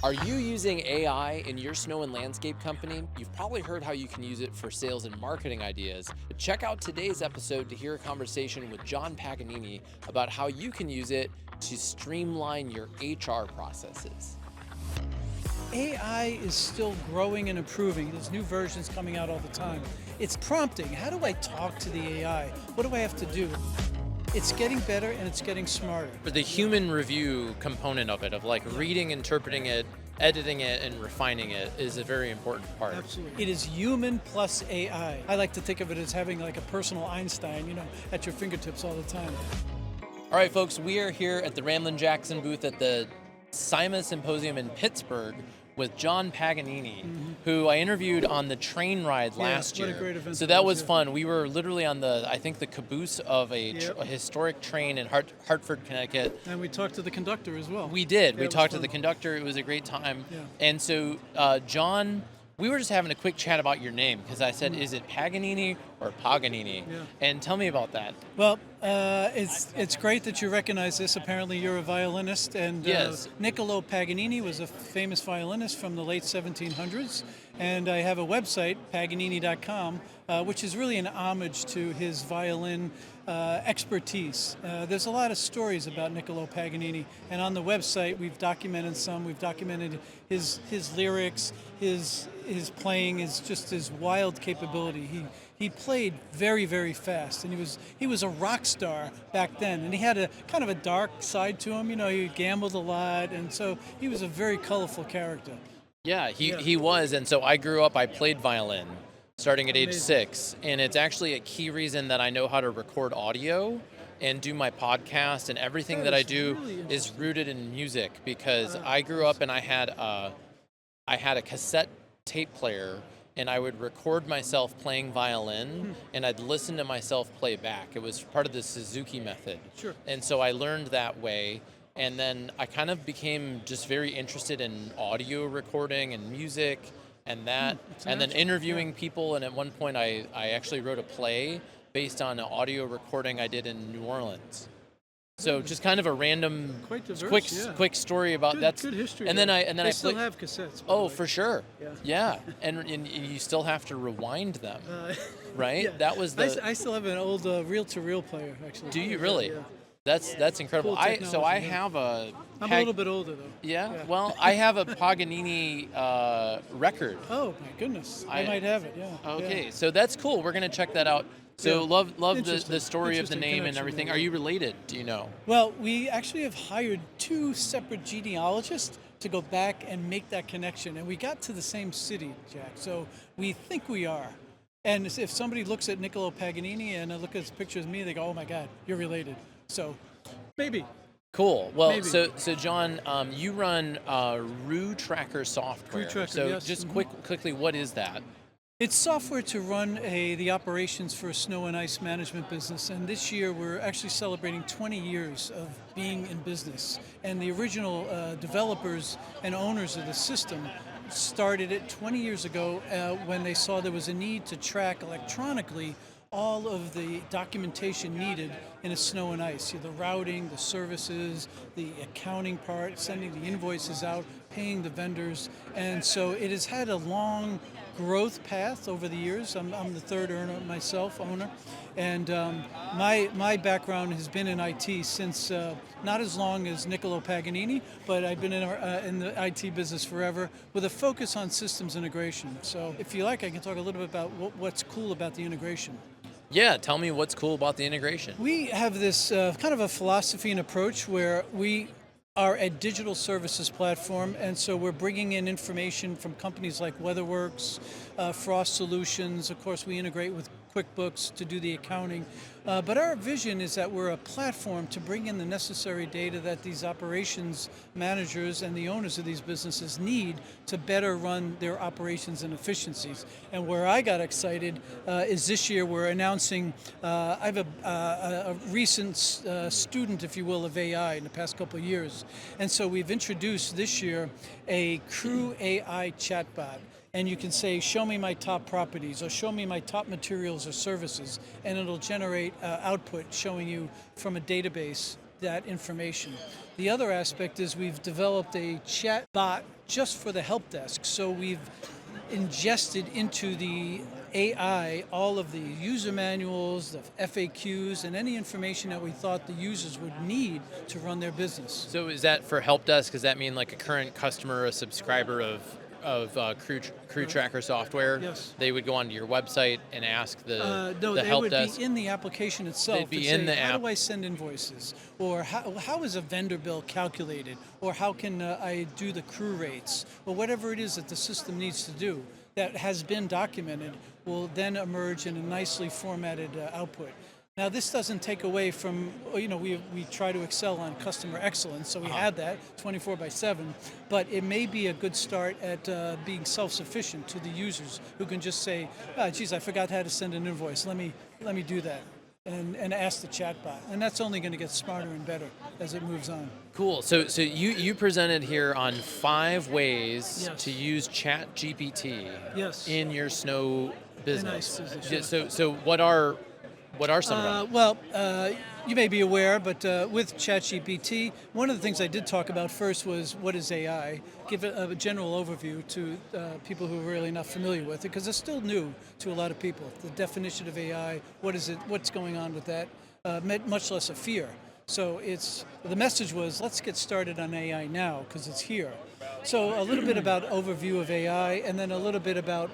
Are you using AI in your snow and landscape company? You've probably heard how you can use it for sales and marketing ideas, but check out today's episode to hear a conversation with John Paganini about how you can use it to streamline your HR processes. AI is still growing and improving. There's new versions coming out all the time. It's prompting. How do I talk to the AI? What do I have to do? It's getting better and it's getting smarter. For the human review component of it, of like reading, interpreting it, editing it, and refining it is a very important part. Absolutely. It is human plus AI. I like to think of it as having like a personal Einstein, at your fingertips all the time. All right, folks, we are here at the Ramlin Jackson booth at the SIMA Symposium in Pittsburgh with John Paganini, who I interviewed on the train ride last year. What a great event. So that was fun. We were literally on the caboose of a historic train in Hartford, Connecticut. And we talked to the conductor as well. We did. Yeah, We talked to the conductor. It was a great time. Yeah. And so, John, we were just having a quick chat about your name because I said, is it Paganini or Paganini? Yeah. And tell me about that. Well, it's great that you recognize this. Apparently you're a violinist, and Yes. Niccolo Paganini was a famous violinist from the late 1700s, and I have a website, paganini.com, which is really an homage to his violin expertise. There's a lot of stories about Niccolo Paganini, and on the website we've documented some. We've documented his lyrics, his playing, his wild capability. He played very, very fast, and he was a rock star back then, and he had a kind of a dark side to him. He gambled a lot, and so he was a very colorful character. Yeah, he was. And so I grew up, I played violin starting at age Amazing. 6. And it's actually a key reason that I know how to record audio and do my podcast, and everything that I is do really is rooted in music, because I grew up and I had a cassette tape player, and I would record myself playing violin, and I'd listen to myself play back. It was part of the Suzuki method. Sure. And so I learned that way, and then I kind of became just very interested in audio recording and music and that, and then interviewing people, and at one point I actually wrote a play based on an audio recording I did in New Orleans. So just kind of a random, Quite diverse, quick story about Good, that. good history. And then there. I They still played- have cassettes. by the Oh, way. for sure. Yeah. And you still have to rewind them, right? Yeah. That was I still have an old reel-to-reel player, actually. Do you really? Yeah. That's incredible. Cool I technology, yeah. have a. I'm a little bit older, though. Yeah. Well, I have a Paganini record. Oh, my goodness. I I- might have it, yeah. Okay, Yeah. so that's cool. We're gonna check that out. So Yeah. love the Interesting. story of the Interesting name and connection everything. there. Are you related? Do you know? Well, we actually have hired 2 separate genealogists to go back and make that connection. And we got to the same city, Jack. So we think we are. And if somebody looks at Niccolo Paganini and look at his picture of me, they go, oh my God, you're related. So maybe. Cool. Well, Maybe. so John, you run CrewTracker software. CrewTracker, so yes. just Mhm. quickly, what is that? It's software to run the operations for a snow and ice management business, and this year we're actually celebrating 20 years of being in business. And the original developers and owners of the system started it 20 years ago when they saw there was a need to track electronically all of the documentation needed in a snow and ice. The routing, the services, the accounting part, sending the invoices out, paying the vendors. And so it has had a long growth path over the years. I'm the third owner myself, and my background has been in IT since not as long as Niccolo Paganini, but I've been in the IT business forever with a focus on systems integration. So if you like, I can talk a little bit about what's cool about the integration. Yeah, tell me what's cool about the integration. We have this kind of a philosophy and approach where we are a digital services platform, and so we're bringing in information from companies like WeatherWorks, Frost Solutions. Of course, we integrate with QuickBooks to do the accounting. But our vision is that we're a platform to bring in the necessary data that these operations managers and the owners of these businesses need to better run their operations and efficiencies. And where I got excited is this year we're announcing, I have a recent student, if you will, of AI in the past couple of years. And so we've introduced this year a Crew AI chatbot. And you can say, show me my top properties, or show me my top materials or services, and it'll generate output showing you from a database that information. The other aspect is we've developed a chat bot just for the help desk. So we've ingested into the AI all of the user manuals, the FAQs, and any information that we thought the users would need to run their business. So is that for help desk? Does that mean like a current customer, a subscriber of CrewTracker software? Yes. They would go onto your website and ask No, the they help would desk. be in the application itself. They'd be and in say, the how app. do I send invoices? Or how is a vendor bill calculated? Or how can I do the crew rates? Or whatever it is that the system needs to do that has been documented will then emerge in a nicely formatted output. Now, this doesn't take away from, we try to excel on customer excellence, so we have that 24/7, but it may be a good start at being self-sufficient to the users who can just say, geez, I forgot how to send an invoice, let me do that, and ask the chatbot. And that's only going to get smarter and better as it moves on. Cool. So you presented here on 5 ways Yes. to use ChatGPT Yes. in your snow business. business, Yeah, yeah. so what are some of them? Well, you may be aware, but with ChatGPT, one of the things I did talk about first was what is AI. Give a general overview to people who are really not familiar with it, because it's still new to a lot of people. The definition of AI, what is it, what's going on with that, much less a fear. So the message was, let's get started on AI now, because it's here. So a little bit about overview of AI, and then a little bit about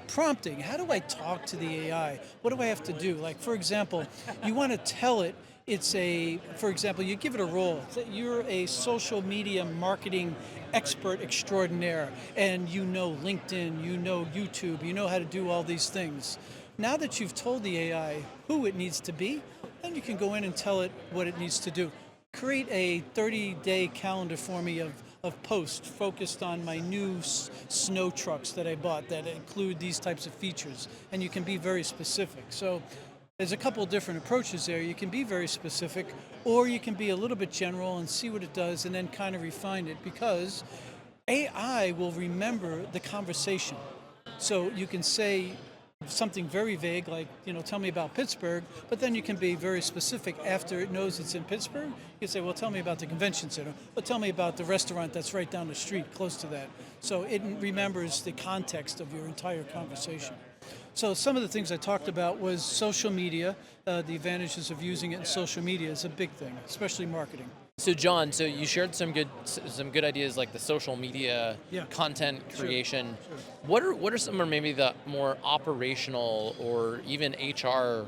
prompting. How do I talk to the AI? What do I have to do? Like, for example, you want to tell it, for example, you give it a role. You're a social media marketing expert extraordinaire, and you know LinkedIn, you know YouTube, you know how to do all these things. Now that you've told the AI who it needs to be, then you can go in and tell it what it needs to do. Create a 30-day calendar for me of posts focused on my new snow trucks that I bought that include these types of features, and you can be very specific. So there's a couple of different approaches there. You can be very specific, or you can be a little bit general and see what it does and then kind of refine it, because AI will remember the conversation. So you can say something very vague, like, tell me about Pittsburgh, but then you can be very specific after it knows it's in Pittsburgh. You can say, well, tell me about the convention center, or tell me about the restaurant that's right down the street close to that. So it remembers the context of your entire conversation. So some of the things I talked about was social media. The advantages of using it in social media is a big thing, especially marketing. So John, you shared some good ideas like the social media content creation. Sure. What are some, or maybe the more operational or even HR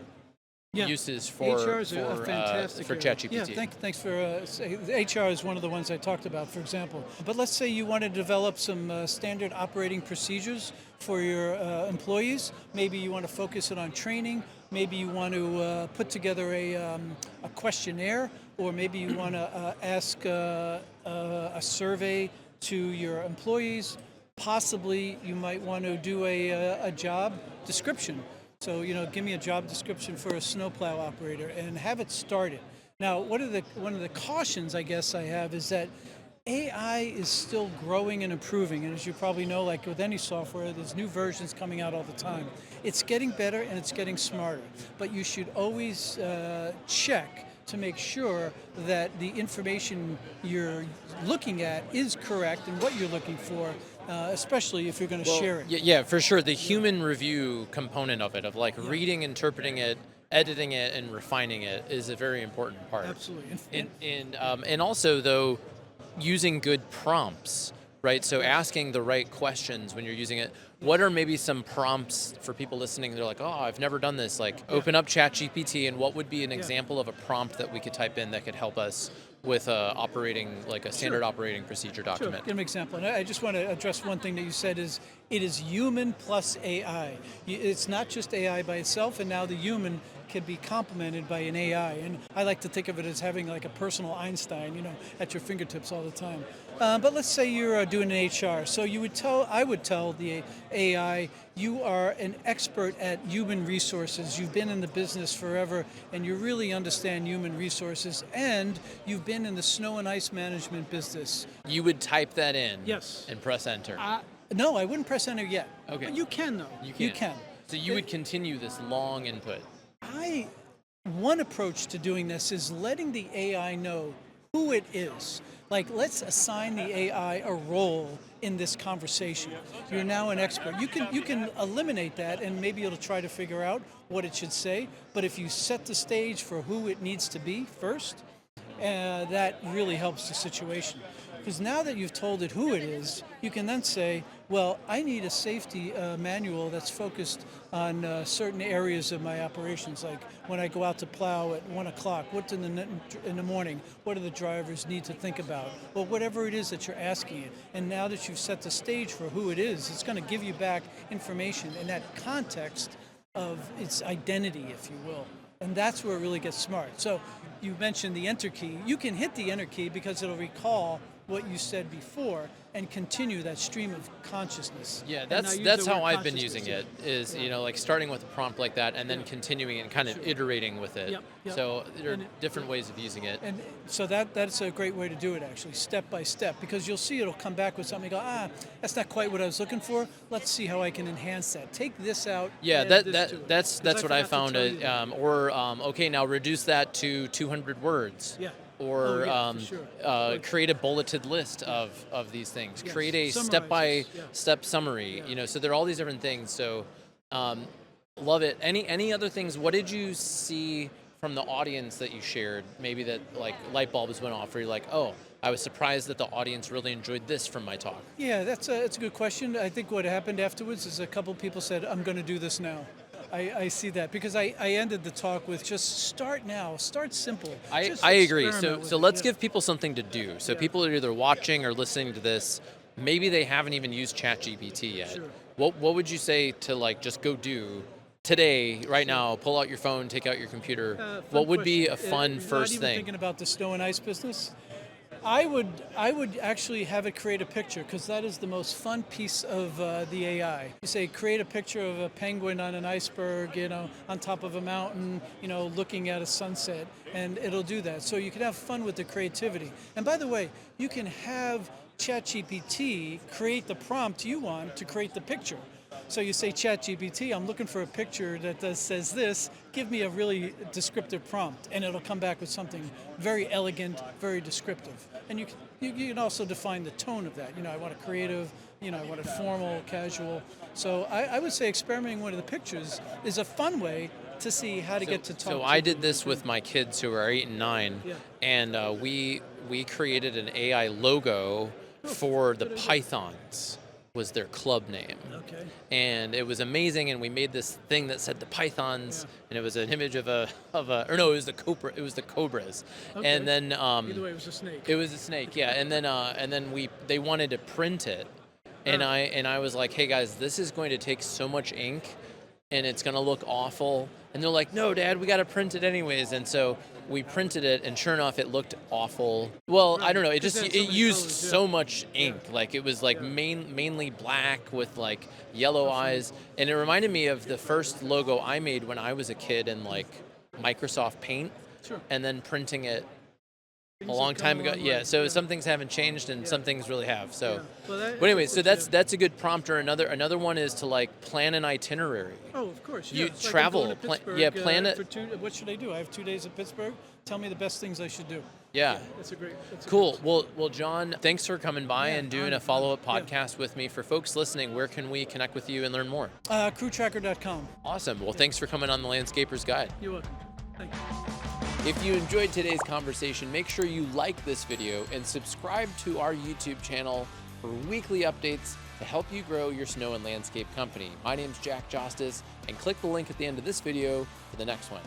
uses for HR is a fantastic for area. ChatGPT? Yeah, thanks for HR is one of the ones I talked about, for example. But let's say you want to develop some standard operating procedures for your employees. Maybe you want to focus it on training. Maybe you want to put together a questionnaire, or maybe you want to ask a survey to your employees. Possibly you might want to do a job description. So, give me a job description for a snowplow operator and have it started. Now, one of the cautions I guess I have is that AI is still growing and improving, and as you probably know, like with any software, there's new versions coming out all the time. It's getting better and it's getting smarter, but you should always check to make sure that the information you're looking at is correct and what you're looking for, especially if you're going to share it. Yeah, for sure. The human review component of it, of like reading, interpreting it, editing it, and refining it is a very important part. Absolutely. And also, though, using good prompts, right? So asking the right questions when you're using it. What are maybe some prompts for people listening? They're like, oh, I've never done this. Like, open up ChatGPT, and what would be an example of a prompt that we could type in that could help us with a standard operating procedure document? Sure. Give an example. And I just want to address one thing that you said is it is human plus AI. It's not just AI by itself, and now the human can be complemented by an AI. And I like to think of it as having like a personal Einstein, at your fingertips all the time. But let's say you're doing an HR. So I would tell the AI, you are an expert at human resources. You've been in the business forever, and you really understand human resources, and you've been in the snow and ice management business. You would type that in Yes. and press enter. No, I wouldn't press enter yet. Okay. But you can, though. You can. So you would continue this long input. One approach to doing this is letting the AI know who it is. Like, let's assign the AI a role in this conversation. You're now an expert. You can eliminate that, and maybe it'll try to figure out what it should say. But if you set the stage for who it needs to be first, that really helps the situation. Because now that you've told it who it is, you can then say, well, I need a safety manual that's focused on certain areas of my operations, like when I go out to plow at 1 o'clock, what's in the morning, what do the drivers need to think about, or whatever it is that you're asking it. And now that you've set the stage for who it is, it's going to give you back information in that context of its identity, if you will. And that's where it really gets smart. So you mentioned the enter key. You can hit the enter key because it'll recall what you said before and continue that stream of consciousness. Yeah, that's how I've been using it, is, like starting with a prompt like that and then continuing and kind of iterating with it. Yep. So there are different ways of using it. And so that's a great way to do it, actually, step by step, because you'll see it'll come back with something, you go, that's not quite what I was looking for. Let's see how I can enhance that. Take this out. Yeah, that's what I found. Okay, now reduce that to 200 words. Yeah. Or sure. Create a bulleted list of these things. Yes. Create a step-by-step summary. So there are all these different things. So love it. Any other things? What did you see from the audience that you shared? Maybe that like light bulbs went off, where you're like, oh, I was surprised that the audience really enjoyed this from my talk. Yeah, that's a good question. I think what happened afterwards is a couple people said, I'm going to do this now. I see that, because I ended the talk with just start now, start simple. I agree. So let's give people something to do. So people are either watching or listening to this. Maybe they haven't even used ChatGPT yet. Sure. What would you say to just go do today, right now? Pull out your phone, take out your computer. What would be a fun first thing? Thinking about the snow and ice business. I would actually have it create a picture, because that is the most fun piece of the AI. You say create a picture of a penguin on an iceberg, on top of a mountain, looking at a sunset, and it'll do that. So you can have fun with the creativity. And by the way, you can have ChatGPT create the prompt you want to create the picture. So you say, ChatGPT, I'm looking for a picture that says this, give me a really descriptive prompt, and it'll come back with something very elegant, very descriptive. And you can also define the tone of that. I want a creative, I want a formal, casual. So I would say experimenting with the pictures is a fun way to see how to get to talk. So I did this with my kids who are 8 and 9, and we created an AI logo for the Pythons. Was their club name. Okay. And it was amazing, and we made this thing that said the Pythons, and it was an image of it was the cobras. Okay. And then either way, it was a snake. It was a snake, yeah. And then they wanted to print it. And I was like, hey guys, this is going to take so much ink and it's going to look awful. And they're like, no, Dad, we got to print it anyways. And so we printed it, and sure enough, it looked awful. Well, right. I don't know. It used so much ink. Yeah. Like it was mainly black with like yellow eyes. And it reminded me of the first logo I made when I was a kid in like Microsoft Paint. Sure. And then printing it a long time ago. Yeah, so some things haven't changed and some things really have. So, but anyway, so that's a good prompt. Or another one is to like plan an itinerary. Oh, of course. You it's travel. Like Plan it. What should I do? I have 2 days at Pittsburgh. Tell me the best things I should do. Yeah. That's cool. Well, John, thanks for coming by and doing a follow-up podcast with me. For folks listening, where can we connect with you and learn more? CrewTracker.com. Awesome. Well, thanks for coming on the Landscaper's Guide. You're welcome. Thank you. If you enjoyed today's conversation, make sure you like this video and subscribe to our YouTube channel for weekly updates to help you grow your snow and landscape company. My name's Jack Jostes, and click the link at the end of this video for the next one.